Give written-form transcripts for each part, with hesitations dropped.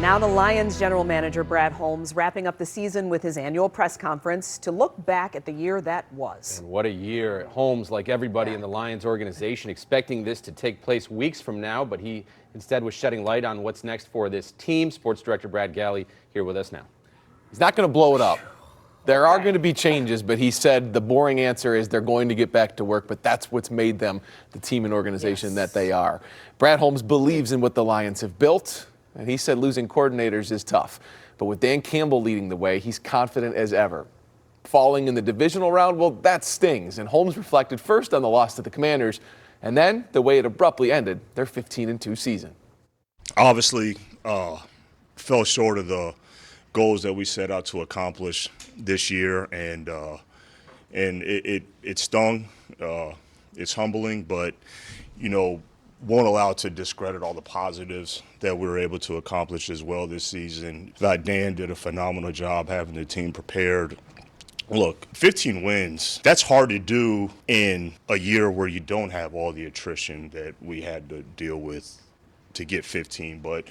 Now the Lions general manager Brad Holmes wrapping up the season with his annual press conference to look back at the year that was. And what a year. Holmes, like everybody in the Lions organization, expecting this to take place weeks from now, but he instead was shedding light on what's next for this team. Sports director Brad Galli here with us now. He's not going to blow it up. There are going to be changes, but he said the boring answer is they're going to get back to work, but that's what's made them the team and organization that they are. Brad Holmes believes in what the Lions have built, and he said losing coordinators is tough. But with Dan Campbell leading the way, he's confident as ever. Falling in the divisional round, well, that stings, and Holmes reflected first on the loss to the Commanders, and then the way it abruptly ended their 15-2 season. Obviously, fell short of the goals that we set out to accomplish this year, and it stung. It's humbling, but won't allow it to discredit all the positives that we were able to accomplish as well this season. Dan did a phenomenal job having the team prepared. Look, 15 wins, that's hard to do in a year where you don't have all the attrition that we had to deal with to get 15, but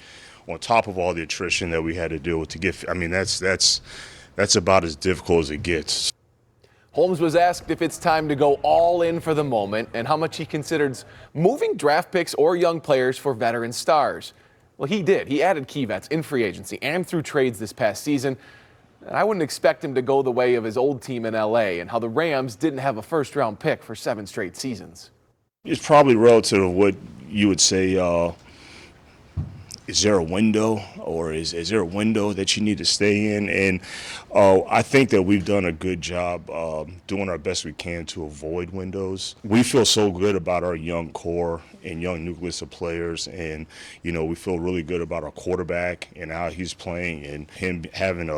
on top of all the attrition that we had to deal with to get, that's about as difficult as it gets. Holmes was asked if it's time to go all in for the moment and how much he considers moving draft picks or young players for veteran stars. Well, he did. He added key vets in free agency and through trades this past season. And I wouldn't expect him to go the way of his old team in L.A. and how the Rams didn't have a first-round pick for 7 straight seasons. It's probably relative to what you would say, is there a window, or is there a window that you need to stay in? And I think that we've done a good job doing our best we can to avoid windows. We feel so good about our young core and young nucleus of players, and we feel really good about our quarterback and how he's playing, and him having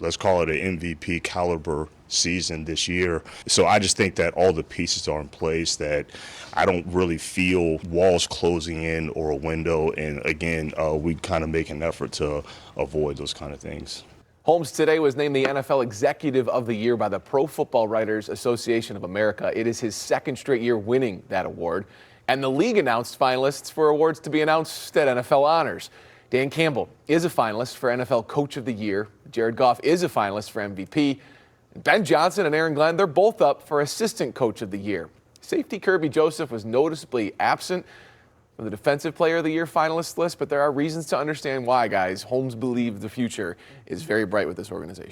let's call it an MVP caliber season this year. So I just think that all the pieces are in place, that I don't really feel walls closing in or a window. And again, we kind of make an effort to avoid those kind of things. Holmes today was named the NFL Executive of the Year by the Pro Football Writers Association of America. It is his 2nd straight year winning that award. And the league announced finalists for awards to be announced at NFL Honors. Dan Campbell is a finalist for NFL Coach of the Year. Jared Goff is a finalist for MVP. Ben Johnson and Aaron Glenn, they're both up for Assistant Coach of the Year. Safety Kirby Joseph was noticeably absent from the Defensive Player of the Year finalist list, but there are reasons to understand why, guys. Holmes believes the future is very bright with this organization.